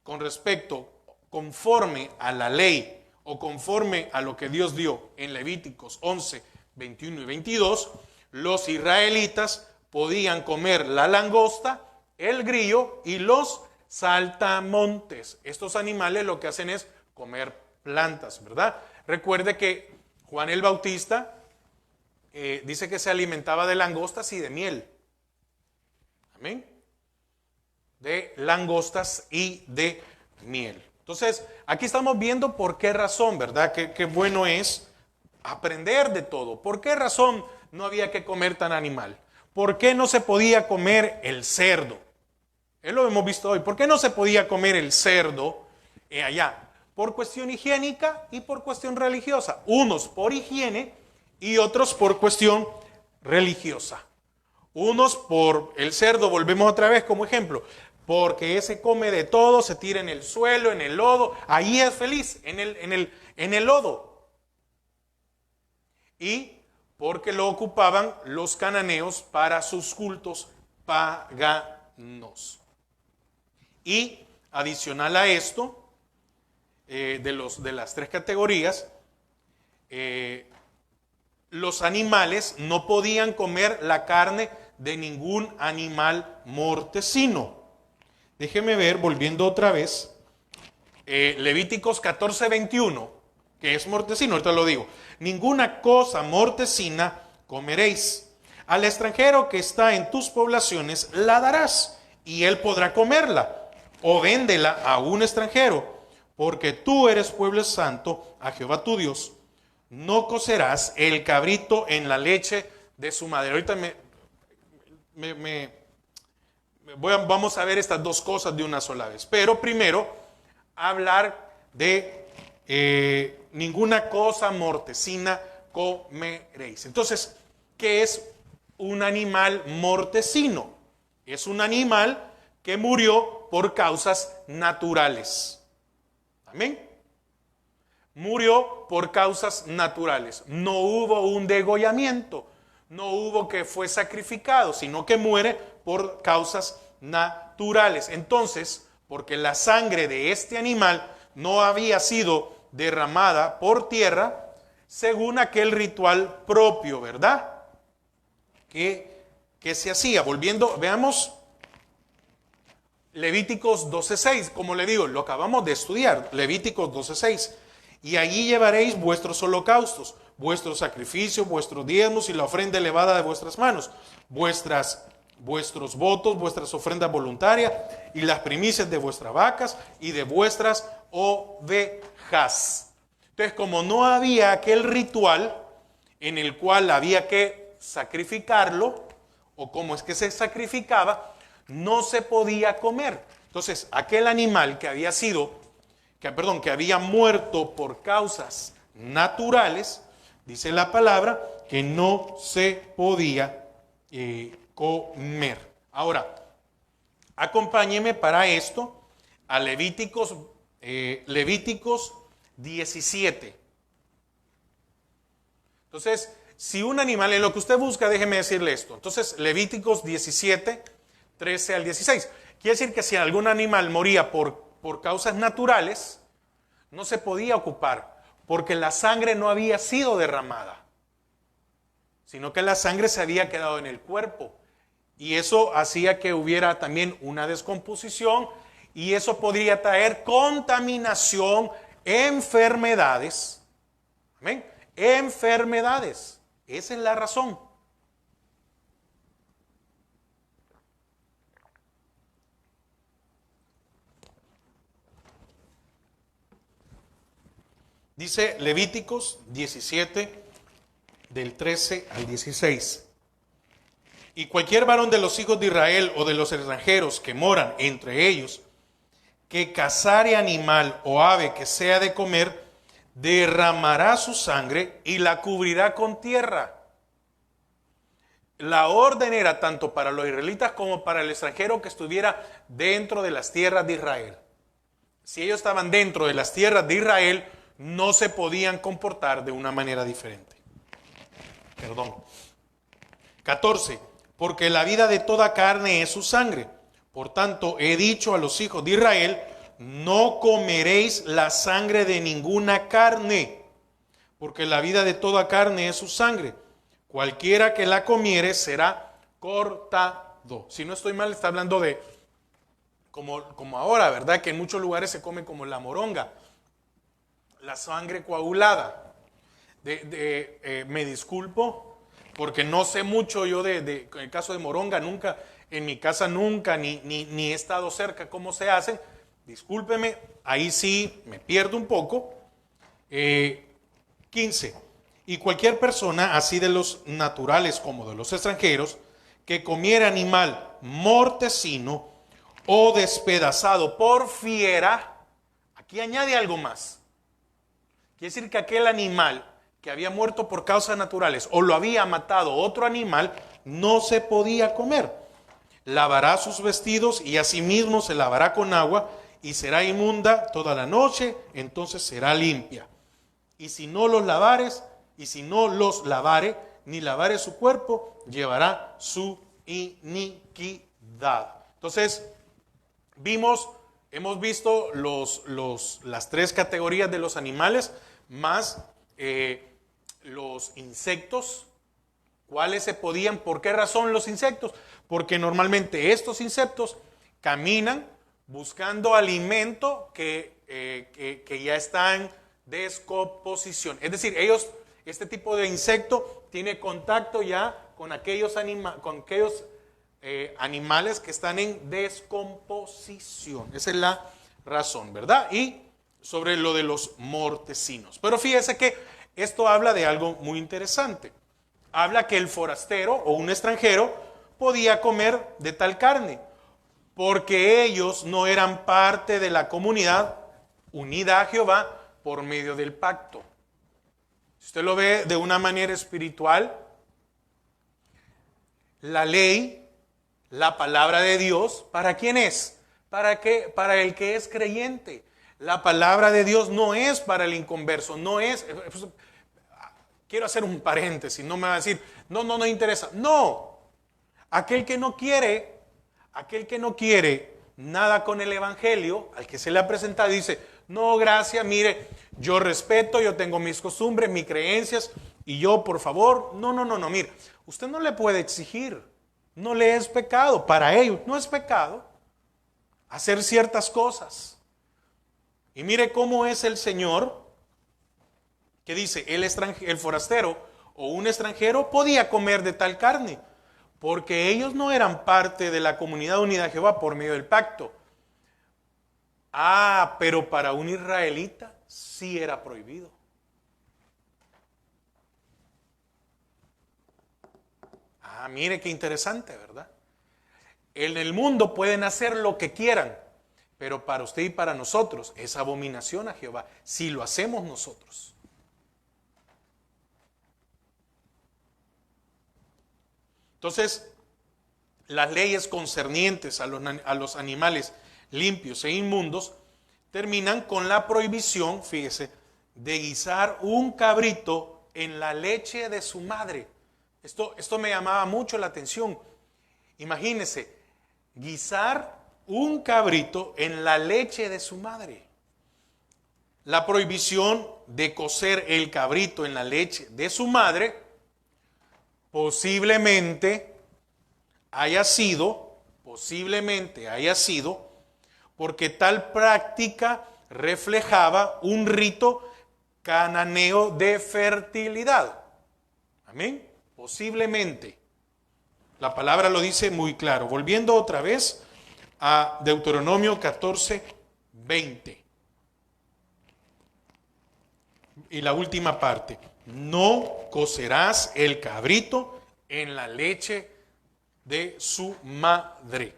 con respecto, conforme a la ley o conforme a lo que Dios dio en Levíticos 11, 21 y 22, los israelitas podían comer la langosta, el grillo y los saltamontes. Estos animales lo que hacen es comer plantas, ¿verdad? Recuerde que Juan el Bautista dice que se alimentaba de langostas y de miel. Amén. De langostas y de miel. Entonces, aquí estamos viendo por qué razón, ¿verdad? Qué bueno es aprender de todo. ¿Por qué razón no había que comer tan animal? ¿Por qué no se podía comer el cerdo? Lo hemos visto hoy. ¿Por qué no se podía comer el cerdo allá? Por cuestión higiénica y por cuestión religiosa. Unos por higiene y otros por cuestión religiosa. Unos por el cerdo, volvemos otra vez como ejemplo, porque ese come de todo, se tira en el suelo, en el lodo, ahí es feliz, en el lodo. Y porque lo ocupaban los cananeos para sus cultos paganos. Y adicional a esto, de las 3 categorías, los animales no podían comer la carne de ningún animal mortecino. Déjeme ver, volviendo otra vez, Levíticos 14:21, que es mortecino, ahorita lo digo. Ninguna cosa mortecina comeréis. Al extranjero que está en tus poblaciones la darás, y él podrá comerla, o véndela a un extranjero, porque tú eres pueblo santo a Jehová tu Dios. No cocerás el cabrito en la leche de su madre. Ahorita vamos a ver estas dos cosas de una sola vez. Pero primero, hablar de ninguna cosa mortecina comeréis. Entonces, ¿qué es un animal mortecino? Es un animal que murió por causas naturales. Amén. Murió por causas naturales. No hubo un degollamiento, no hubo que fue sacrificado, sino que muere por causas naturales. Entonces, porque la sangre de este animal no había sido derramada por tierra, según aquel ritual propio, ¿verdad?, que se hacía. Volviendo, veamos Levíticos 12:6, como le digo, lo acabamos de estudiar, Levíticos 12:6. Y allí llevaréis vuestros holocaustos, vuestros sacrificios, vuestros diezmos y la ofrenda elevada de vuestras manos, vuestros votos, vuestras ofrendas voluntarias y las primicias de vuestras vacas y de vuestras ovejas. Entonces, como no había aquel ritual en el cual había que sacrificarlo, o cómo es que se sacrificaba, no se podía comer. Entonces, aquel animal que había muerto por causas naturales, dice la palabra, que no se podía comer. Ahora, Acompáñeme para esto a Levíticos 17. Entonces, si un animal, en lo que usted busca, déjeme decirle esto. Entonces, Levíticos 17, 13 al 16. Quiere decir que si algún animal moría por causas naturales, no se podía ocupar, porque la sangre no había sido derramada, sino que la sangre se había quedado en el cuerpo. Y eso hacía que hubiera también una descomposición, y eso podría traer contaminación, enfermedades. Amén. Enfermedades. Esa es la razón. Dice Levíticos 17, del 13 al 16. Y cualquier varón de los hijos de Israel o de los extranjeros que moran entre ellos, que cazare animal o ave que sea de comer, derramará su sangre y la cubrirá con tierra. La orden era tanto para los israelitas como para el extranjero que estuviera dentro de las tierras de Israel. Si ellos estaban dentro de las tierras de Israel, no se podían comportar de una manera diferente. Perdón. 14. Porque la vida de toda carne es su sangre. Por tanto, he dicho a los hijos de Israel, no comeréis la sangre de ninguna carne, porque la vida de toda carne es su sangre. Cualquiera que la comiere será cortado. Si no estoy mal, está hablando de, como ahora, ¿verdad? Que en muchos lugares se come como la moronga, la sangre coagulada. Me disculpo, porque no sé mucho yo en el caso de moronga, nunca, en mi casa nunca, ni he estado cerca cómo se hacen. Discúlpeme, ahí sí me pierdo un poco. 15. Y cualquier persona, así de los naturales como de los extranjeros, que comiera animal mortecino o despedazado por fiera, aquí añade algo más. Quiere decir que aquel animal que había muerto por causas naturales o lo había matado otro animal, no se podía comer. Lavará sus vestidos y asimismo se lavará con agua y será inmunda toda la noche, entonces será limpia. Y si no los lavares, ni lavare su cuerpo, llevará su iniquidad. Entonces, hemos visto las tres categorías de los animales, más los insectos. ¿Cuáles se podían? ¿Por qué razón los insectos? Porque normalmente estos insectos caminan buscando alimento que ya está en descomposición. Es decir, este tipo de insecto tiene contacto ya con aquellos animales que están en descomposición. Esa es la razón, ¿verdad? Y sobre lo de los mortecinos. Pero fíjese que esto habla de algo muy interesante. Habla que el forastero o un extranjero podía comer de tal carne, porque ellos no eran parte de la comunidad unida a Jehová por medio del pacto. Si usted lo ve de una manera espiritual, la ley, la palabra de Dios, ¿para quién es? Para el que es creyente. La palabra de Dios no es para el inconverso, no es. Quiero hacer un paréntesis, no me va a decir, no interesa. No, aquel que no quiere nada con el evangelio, al que se le ha presentado, dice, no, gracias, mire, yo respeto, yo tengo mis costumbres, mis creencias, y yo, por favor, no, mire, usted no le puede exigir, no le es pecado, para ellos no es pecado hacer ciertas cosas. Y mire cómo es el Señor, que dice, el forastero o un extranjero podía comer de tal carne, porque ellos no eran parte de la comunidad unida de Jehová por medio del pacto. Pero para un israelita sí era prohibido. Mire qué interesante, ¿verdad? En el mundo pueden hacer lo que quieran, pero para usted y para nosotros es abominación a Jehová si lo hacemos nosotros. Entonces, las leyes concernientes a los animales limpios e inmundos terminan con la prohibición, fíjese, de guisar un cabrito en la leche de su madre. Esto me llamaba mucho la atención. Imagínese, guisar un cabrito en la leche de su madre. La prohibición de cocer el cabrito en la leche de su madre posiblemente haya sido porque tal práctica reflejaba un rito cananeo de fertilidad. Amén. Posiblemente. La palabra lo dice muy claro. Volviendo otra vez a Deuteronomio 14, 20. Y la última parte. No cocerás el cabrito en la leche de su madre.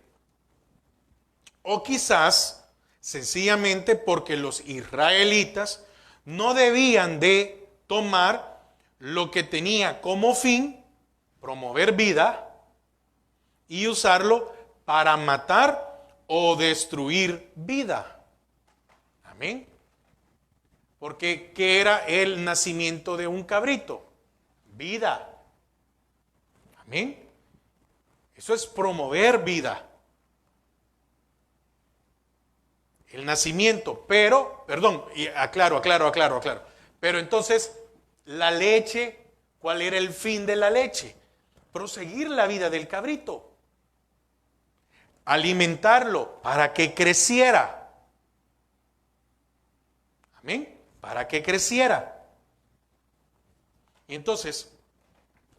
O quizás sencillamente porque los israelitas no debían de tomar lo que tenía como fin promover vida y usarlo para matar o destruir vida. Amén. Porque ¿qué era el nacimiento de un cabrito? Vida. Amén. Eso es promover vida. El nacimiento, pero, perdón, y aclaro. Pero entonces, la leche, ¿cuál era el fin de la leche? Proseguir la vida del cabrito. Alimentarlo para que creciera. Amén. Para que creciera. Y entonces,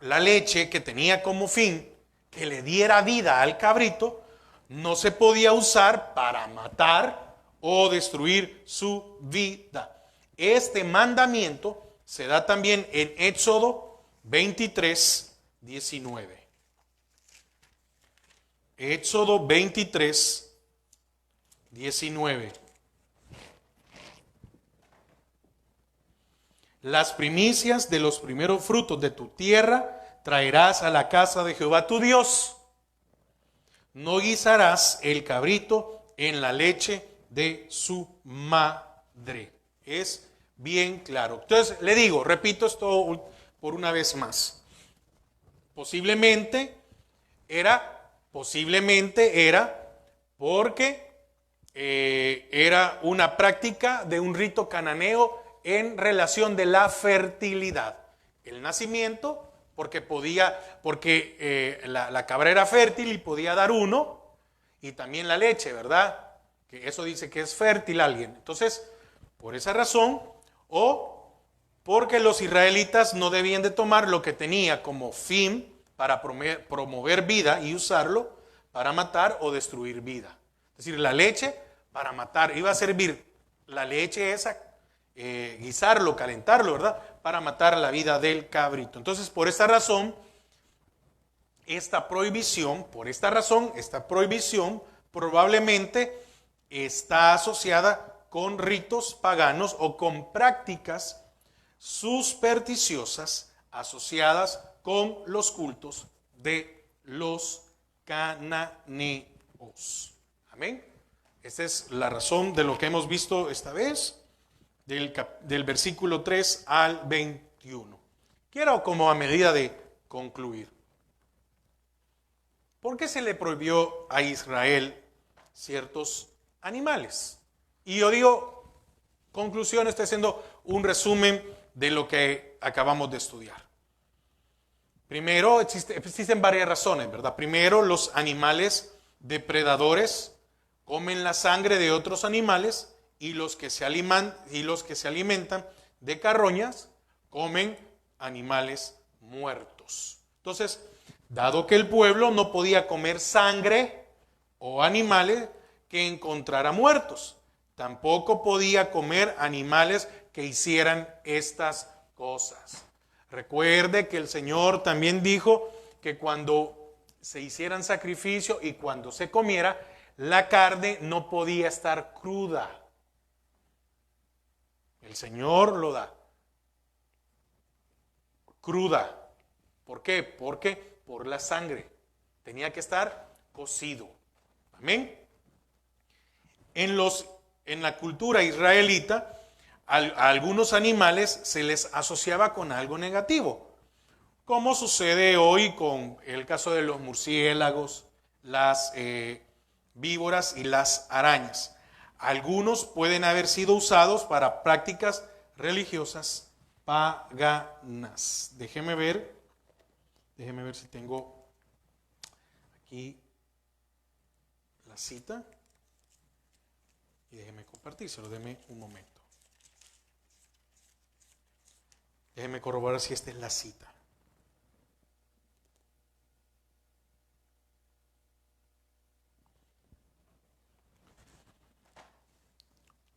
la leche que tenía como fin que le diera vida al cabrito, no se podía usar para matar o destruir su vida. Este mandamiento se da también en Éxodo 23, 19. Éxodo 23, 19. Las primicias de los primeros frutos de tu tierra traerás a la casa de Jehová tu Dios. No guisarás el cabrito en la leche de su madre. Es bien claro. Entonces, le digo, repito esto por una vez más. Posiblemente era porque era una práctica de un rito cananeo en relación de la fertilidad. El nacimiento, porque la cabra era fértil y podía dar uno, y también la leche, ¿verdad? Que eso dice que es fértil alguien. Entonces, por esa razón, o porque los israelitas no debían de tomar lo que tenía como fin para promover vida y usarlo para matar o destruir vida. Es decir, la leche para matar, iba a servir la leche esa, guisarlo, calentarlo, ¿verdad? Para matar la vida del cabrito. Entonces, por esta razón, esta prohibición probablemente está asociada con ritos paganos o con prácticas supersticiosas asociadas con los cultos de los cananeos. Amén. Esta es la razón de lo que hemos visto esta vez, del versículo 3 al 21. Quiero, como a medida de concluir, ¿por qué se le prohibió a Israel ciertos animales? Y yo digo, conclusión, estoy haciendo un resumen de lo que acabamos de estudiar. Primero, existen varias razones, ¿verdad? Primero, los animales depredadores comen la sangre de otros animales y los que se alimentan de carroñas comen animales muertos. Entonces, dado que el pueblo no podía comer sangre o animales que encontrara muertos, tampoco podía comer animales que hicieran estas cosas. Recuerde que el Señor también dijo que cuando se hicieran sacrificio y cuando se comiera, la carne no podía estar cruda. El Señor lo da cruda. ¿Por qué? Porque por la sangre. tenía que estar cocido. Amén. En la cultura israelita, a algunos animales se les asociaba con algo negativo, como sucede hoy con el caso de los murciélagos, las víboras y las arañas. Algunos pueden haber sido usados para prácticas religiosas paganas. Déjeme ver si tengo aquí la cita. Y déjeme compartírselo, déjeme un momento. Déjeme corroborar si esta es la cita.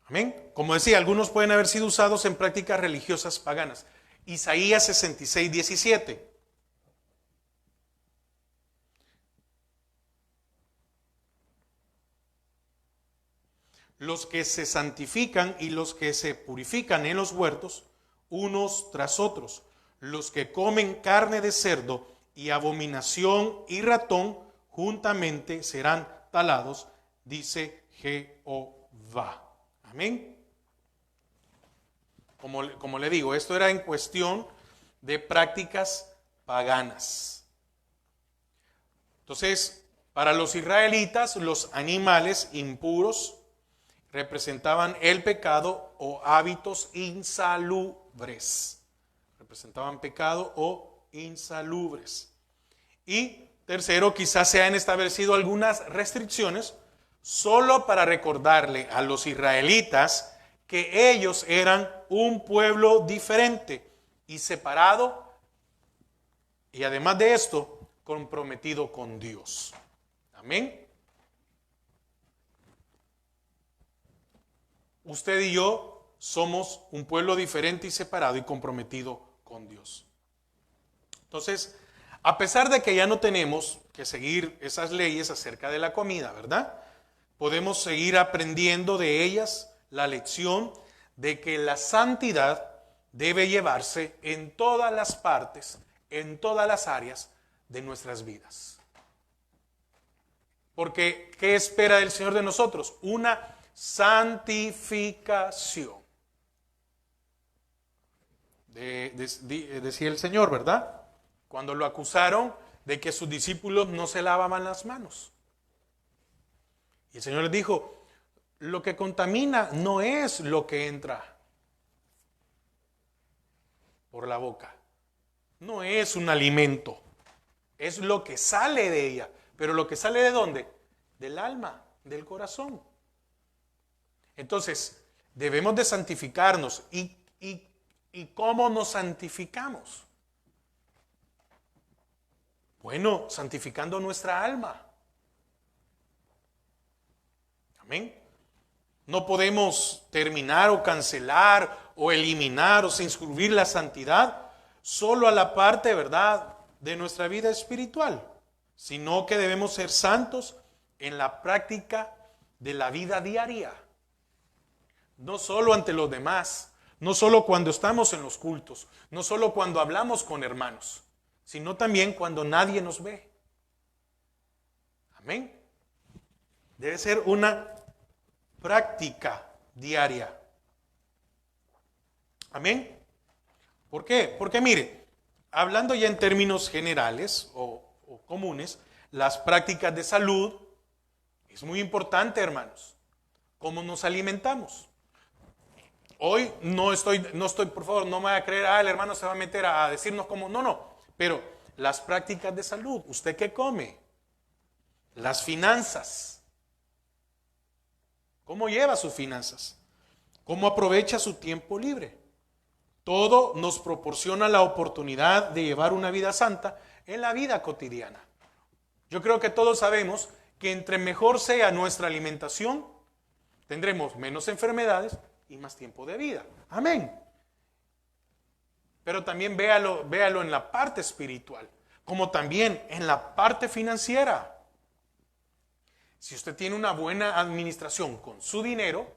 Amén. Como decía, algunos pueden haber sido usados en prácticas religiosas paganas. Isaías 66, 17. Los que se santifican y los que se purifican en los huertos, unos tras otros, los que comen carne de cerdo y abominación y ratón, juntamente serán talados, dice Jehová. Amén. Como le digo, esto era en cuestión de prácticas paganas. Entonces, para los israelitas, los animales impuros representaban el pecado o hábitos insalubres. Representaban pecado o insalubres. Y tercero, quizás se han establecido algunas restricciones solo para recordarle a los israelitas que ellos eran un pueblo diferente y separado, y además de esto, comprometido con Dios. Amén. Usted y yo somos un pueblo diferente y separado y comprometido con Dios. Entonces, a pesar de que ya no tenemos que seguir esas leyes acerca de la comida, ¿verdad? Podemos seguir aprendiendo de ellas la lección de que la santidad debe llevarse en todas las partes, en todas las áreas de nuestras vidas. Porque, ¿qué espera el Señor de nosotros? Una santificación. Decía el Señor, ¿verdad? Cuando lo acusaron de que sus discípulos no se lavaban las manos. Y el Señor les dijo, lo que contamina no es lo que entra por la boca. No es un alimento. Es lo que sale de ella. Pero lo que sale ¿de dónde? Del alma, del corazón. Entonces, debemos de santificarnos. ¿Y cómo nos santificamos? Bueno, santificando nuestra alma. Amén. No podemos terminar o cancelar o eliminar o circunscribir la santidad solo a la parte, ¿verdad?, de nuestra vida espiritual, sino que debemos ser santos en la práctica de la vida diaria. No solo ante los demás, no solo cuando estamos en los cultos, no solo cuando hablamos con hermanos, sino también cuando nadie nos ve. Amén. Debe ser una práctica diaria. Amén. ¿Por qué? Porque mire, hablando ya en términos generales o comunes, las prácticas de salud es muy importante, hermanos. ¿Cómo nos alimentamos? Hoy no estoy, por favor, no me vaya a creer, el hermano se va a meter a decirnos cómo. No. Pero las prácticas de salud, ¿usted qué come? Las finanzas. ¿Cómo lleva sus finanzas? ¿Cómo aprovecha su tiempo libre? Todo nos proporciona la oportunidad de llevar una vida santa en la vida cotidiana. Yo creo que todos sabemos que entre mejor sea nuestra alimentación, tendremos menos enfermedades y más tiempo de vida. Amén. Pero también véalo en la parte espiritual, como también en la parte financiera. Si usted tiene una buena administración con su dinero,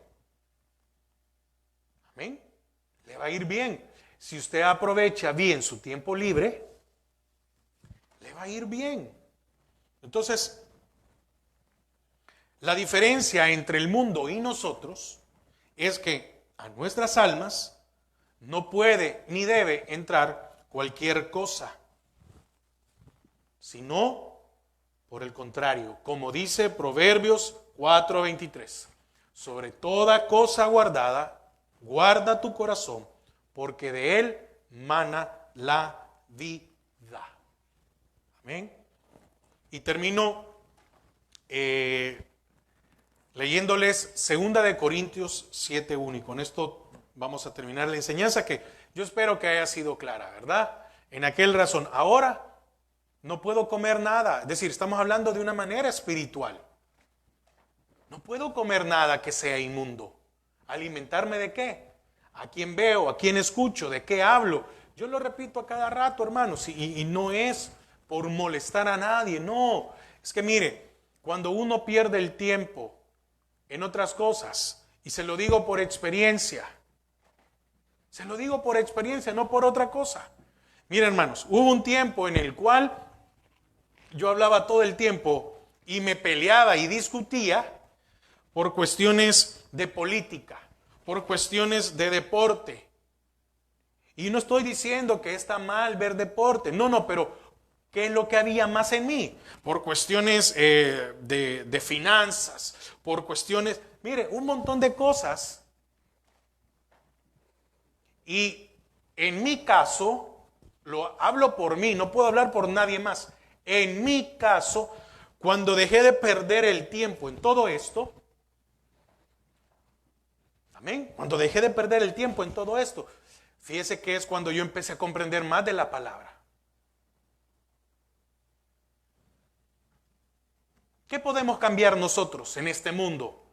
amén, le va a ir bien. Si usted aprovecha bien su tiempo libre, le va a ir bien. Entonces, la diferencia entre el mundo y nosotros es que a nuestras almas no puede ni debe entrar cualquier cosa, sino, por el contrario, como dice Proverbios 4:23, sobre toda cosa guardada, guarda tu corazón, porque de él mana la vida. Amén. Y termino leyéndoles 2 Corintios 7:1, y con esto vamos a terminar la enseñanza, que yo espero que haya sido clara, ¿verdad? En aquel razón, ahora no puedo comer nada, es decir, estamos hablando de una manera espiritual. No puedo comer nada que sea inmundo. ¿Alimentarme de qué? ¿A quién veo? ¿A quién escucho? ¿De qué hablo? Yo lo repito a cada rato, hermanos, y no es por molestar a nadie, no. Es que mire, cuando uno pierde el tiempo en otras cosas, y se lo digo por experiencia, no por otra cosa. Mire, hermanos, hubo un tiempo en el cual yo hablaba todo el tiempo y me peleaba y discutía por cuestiones de política, por cuestiones de deporte. Y no estoy diciendo que está mal ver deporte, no, pero ¿qué es lo que había más en mí? Por cuestiones de finanzas, por cuestiones, mire, un montón de cosas. Y en mi caso, lo hablo por mí, no puedo hablar por nadie más. En mi caso, cuando dejé de perder el tiempo en todo esto, amén, cuando dejé de perder el tiempo en todo esto, fíjese que es cuando yo empecé a comprender más de la palabra. ¿Qué podemos cambiar nosotros en este mundo?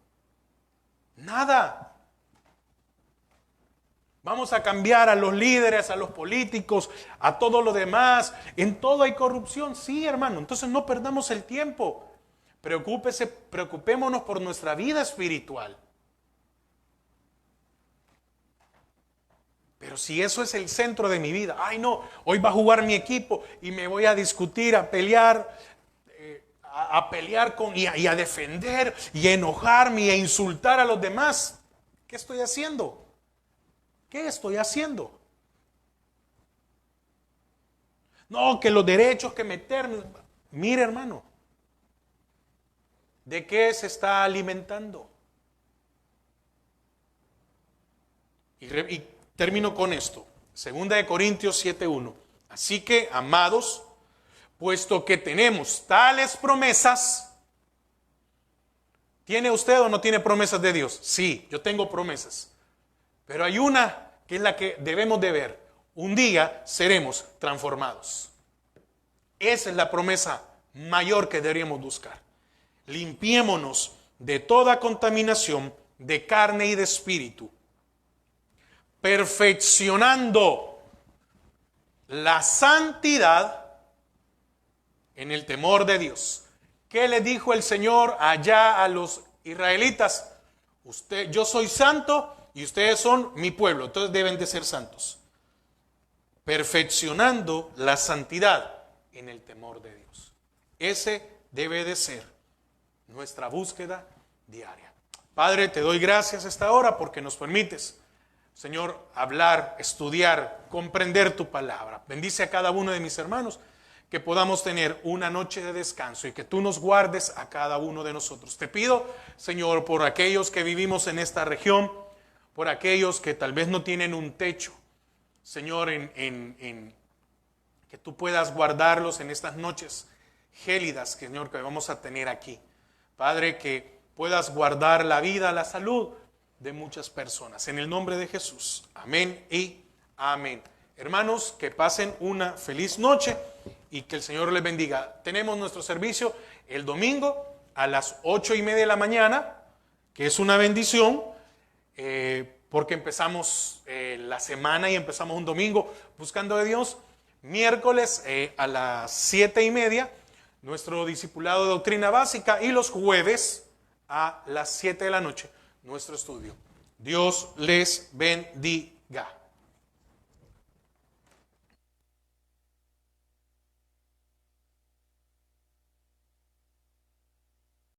Nada. Vamos a cambiar a los líderes, a los políticos, a todo lo demás. En todo hay corrupción, sí, hermano. Entonces no perdamos el tiempo. Preocupémonos por nuestra vida espiritual. Pero si eso es el centro de mi vida, ay no, hoy va a jugar mi equipo y me voy a discutir, a pelear, y a defender y a enojarme y a insultar a los demás. ¿Qué estoy haciendo? ¿Qué estoy haciendo? No, que los derechos, que meterme. Mire, hermano, ¿de qué se está alimentando? Y termino con esto. 2 Corintios 7:1. Así que, amados, puesto que tenemos tales promesas, ¿tiene usted o no tiene promesas de Dios? Sí, yo tengo promesas. Pero hay una que es la que debemos de ver. Un día seremos transformados. Esa es la promesa mayor que deberíamos buscar. Limpiémonos de toda contaminación de carne y de espíritu, perfeccionando la santidad en el temor de Dios. ¿Qué le dijo el Señor allá a los israelitas? Yo soy santo y ustedes son mi pueblo, entonces deben de ser santos. Perfeccionando la santidad en el temor de Dios. Ese debe de ser nuestra búsqueda diaria. Padre, te doy gracias a esta hora porque nos permites, Señor, hablar, estudiar, comprender tu palabra. Bendice a cada uno de mis hermanos, que podamos tener una noche de descanso y que tú nos guardes a cada uno de nosotros. Te pido, Señor, por aquellos que vivimos en esta región, por aquellos que tal vez no tienen un techo, Señor, que tú puedas guardarlos en estas noches gélidas, Señor, que vamos a tener aquí. Padre, que puedas guardar la vida, la salud de muchas personas. En el nombre de Jesús. Amén y amén. Hermanos, que pasen una feliz noche y que el Señor les bendiga. Tenemos nuestro servicio el domingo a las 8:30 de la mañana, que es una bendición, porque empezamos la semana y empezamos un domingo buscando de Dios. Miércoles a las 7:30, nuestro discipulado de doctrina básica, y los jueves a las 7 de la noche, nuestro estudio. Dios les bendiga.